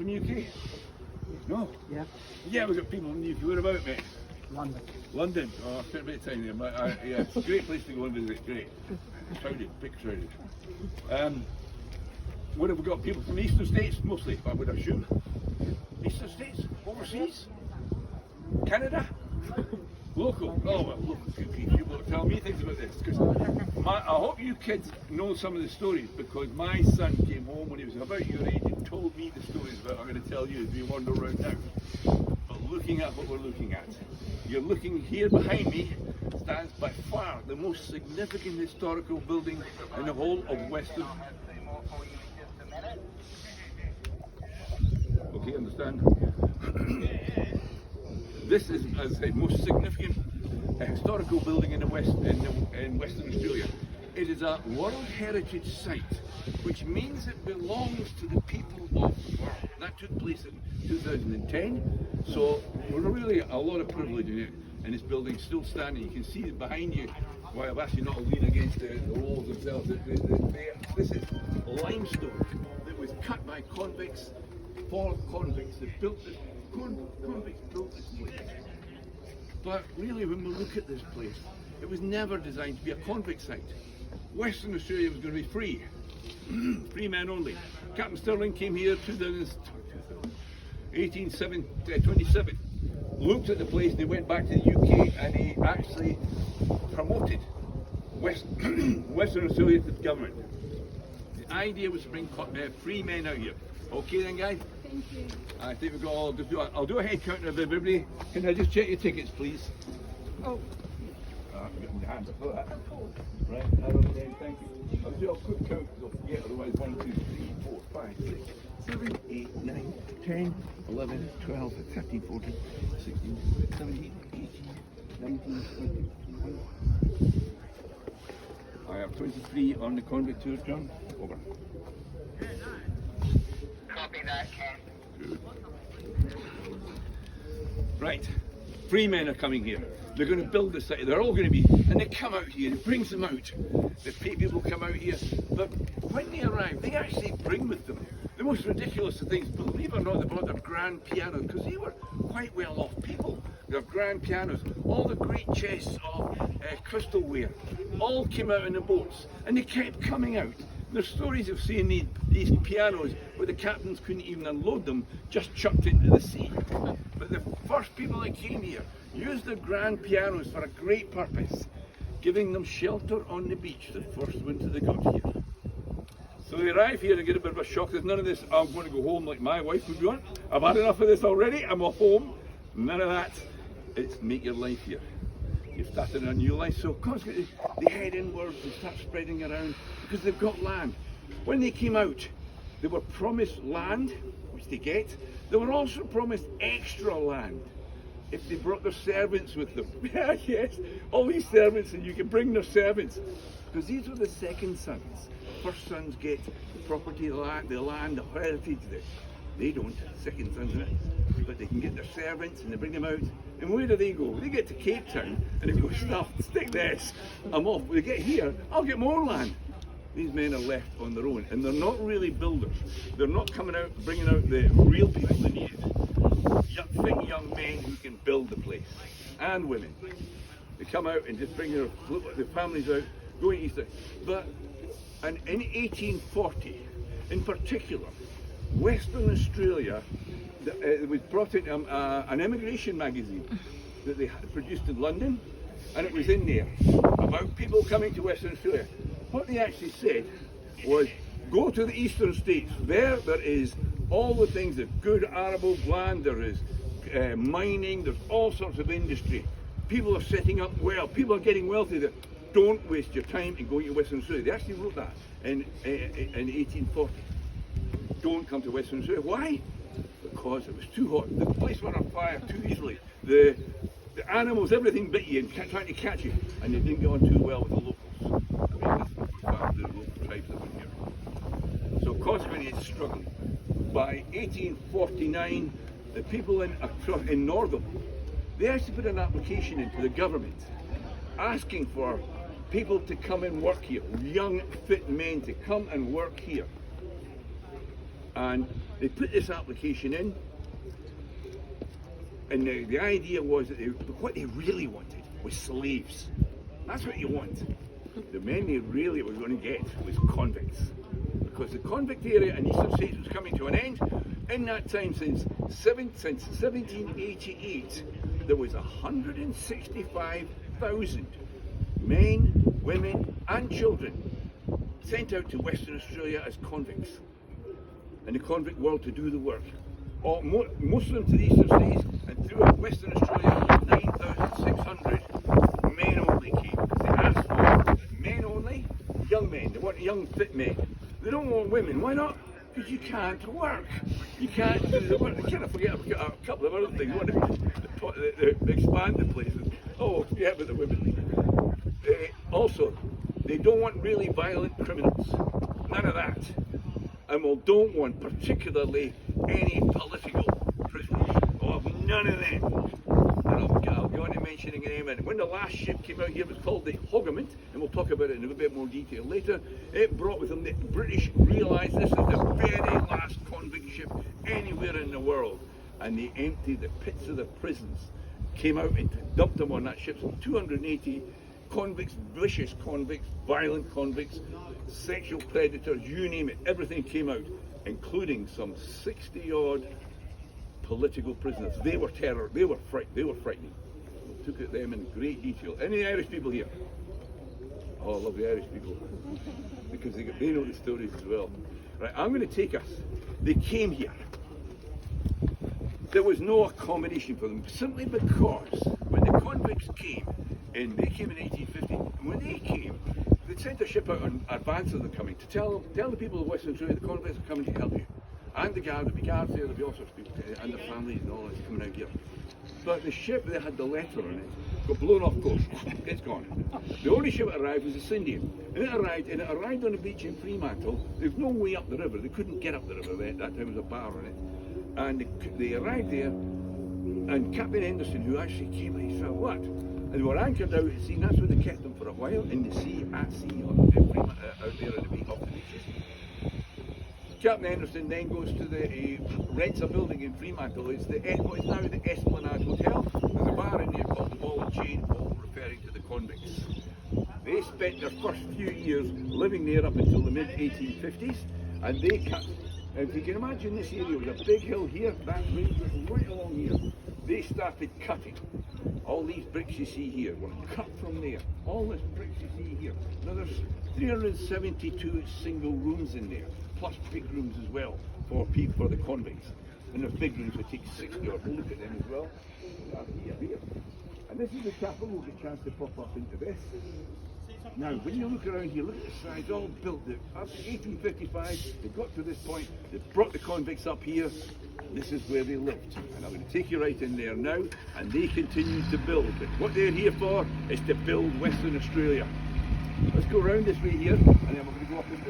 from UK? No? Yeah. Yeah, we've got people from the UK. Where about, mate? London. London. Oh, I've spent a bit of time there. Yeah, it's a great place to go and visit. Great. Crowded, big crowded. What have we got? People from the eastern states, mostly, I would assume. Eastern states? Overseas? Canada? Local? Oh, well, local. You will tell me things about this. Because I hope you kids know some of the stories, because my son came home when he was about your age and told me the stories that I'm going to tell you as we wander around now. But looking at what we're looking at, you're looking here behind me, stands by far the most significant historical building in the whole of Western. Okay, understand? This is, as I say, most significant historical building in the West in Western Australia. It is a World Heritage Site, which means it belongs to the people of the world. That took place in 2010, so we're really a lot of privilege in it. And this building's still standing. You can see it behind you. Well, I've asked you not to lean against the walls themselves. This is limestone that was cut by convicts, for convicts that built this. Convicts built this place. But really, when we look at this place, it was never designed to be a convict site. Western Australia was going to be free. Free men only. Captain Stirling came here 1827. Looked at the place, and he went back to the UK, and he actually promoted Western Australia to the government. The idea was to bring free men out here. Okay then, guys? Thank you. I think we've got all. I'll do a head count of everybody. Can I just check your tickets, please? Oh. Getting your hands up for that. Of course. Right, okay, thank you. I'll do a quick count, because I'll forget otherwise. 1, 2, 3, 4, 5, 6, 7, 8, 9, 10, 11, 12, 13, 14, 16, 17, 18, 19, 20, 21. I have 23 on the convict tour, John. Over. Copy that, Ken. Good. Right, free men are coming here. They're going to build the site. They're all going to be, and they come out here. It brings them out. The people come out here. But when they arrive, they actually bring with them the most ridiculous of things. Believe it or not, they brought their grand pianos, because they were quite well-off people. Their grand pianos, all the great chests of crystalware, all came out in the boats, and they kept coming out. There's stories of seeing these pianos where the captains couldn't even unload them, just chucked into the sea. But the first people that came here used their grand pianos for a great purpose, giving them shelter on the beach the first winter they got here. So they arrive here and get a bit of a shock. There's none of this, I'm going to go home like my wife would want. I've had enough of this already, I'm off home. None of that. It's make your life here. You've started a new life, so consequently they head inwards and start spreading around because they've got land. When they came out, they were promised land, which they get. They were also promised extra land if they brought their servants with them. Yes, all these servants, and you can bring their servants, because these were the second sons. First sons get the property, the land, the heritage. They don't, second sons in it, but they can get their servants and they bring them out. And where do they go? They get to Cape Town and they go, stuff, stick this, I'm off. When they get here, I'll get more land. These men are left on their own, and they're not really builders. They're not coming out, bringing out the real people they need. Young men who can build the place, and women. They come out and just bring their families out, going east. And in 1840, in particular, Western Australia, it was brought in an immigration magazine that they had produced in London, and it was in there about people coming to Western Australia. What they actually said was, go to the eastern states. There is all the things, there's good arable land, there is mining, there's all sorts of industry. People are setting up well, people are getting wealthy there. Don't waste your time in going to Western Australia. They actually wrote that in 1840. Don't come to Western Australia. Why? Because it was too hot. The place went on fire too easily. The animals, everything bit you and trying to catch you, and they didn't get on too well with the locals. The local tribes that were here. So consequently it's struggling. By 1849, the people in Northern, they actually put an application into the government asking for people to come and work here, young fit men to come and work here. And they put this application in, and the idea was that what they really wanted was slaves. That's what you want. The men they really were going to get was convicts, because the convict area in eastern states was coming to an end. In that time, since 1788, there was 165,000 men, women and children sent out to Western Australia as convicts in the convict world to do the work. Most of them to the eastern states, and throughout Western Australia 9,600 men only came. They asked for men only, young men. They want young fit men. They don't want women. Why not? Because you can't work. You can't do the work. I can't forget a couple of other things. One to expand the places. Oh, yeah, but the women. Also, they don't want really violent criminals. None of that. And we don't want particularly any political prisoners. Oh, none of them. And I'll go on to mentioning in a minute. When the last ship came out here, it was called the Hoggermint, and we'll talk about it in a bit more detail later. It brought with them the British realised this is the very last convict ship anywhere in the world, and they emptied the pits of the prisons, came out and dumped them on that ship. So 280 convicts, vicious convicts, violent convicts, sexual predators, you name it, everything came out, including some 60-odd political prisoners. They were frightening. We took at them in great detail. Any Irish people here? Oh, I love the Irish people, because they know the stories as well. Right, I'm going to take us. They came here. There was no accommodation for them, simply because when the convicts came, and they came in 1850, and when they came, they sent a ship out in advance of them coming to tell the people of Western Australia the convicts are coming to help you. And the guards, there'll be guards there, there'll be all sorts of people, and their families and all that's coming out here. But the ship that had the letter on it got blown off course. It's gone. The only ship that arrived was the Cindian. And it arrived on the beach in Fremantle. There's no way up the river. They couldn't get up the river there. At that time there was a bar on it. And they arrived there, and Captain Henderson, who actually came, he said, what? And they were anchored out at sea, and that's where they kept them for a while, in the sea, at sea, out there in the beach, off the beaches. Captain Henderson then goes to rents a building in Fremantle. It's what is now the Esplanade Hotel. There's a bar in there called the Ball and Chain, all referring to the convicts. They spent their first few years living there up until the mid-1850s, and they cut. And if you can imagine this area was a big hill here, that range was right along here. They started cutting. All these bricks you see here were cut from there. All this bricks you see here. Now there's 372 single rooms in there, plus big rooms as well for the convicts. And there's big rooms that take 60 odd. We'll look at them as well. Here. And this is the chapel. We'll get a chance to pop up into this. Now, when you look around here, look at the sides, all built up to 1855. They got to this point, they brought the convicts up here. This is where they lived. And I'm going to take you right in there now, and they continue to build. But what they're here for is to build Western Australia. Let's go around this way here, and then we're going to go up into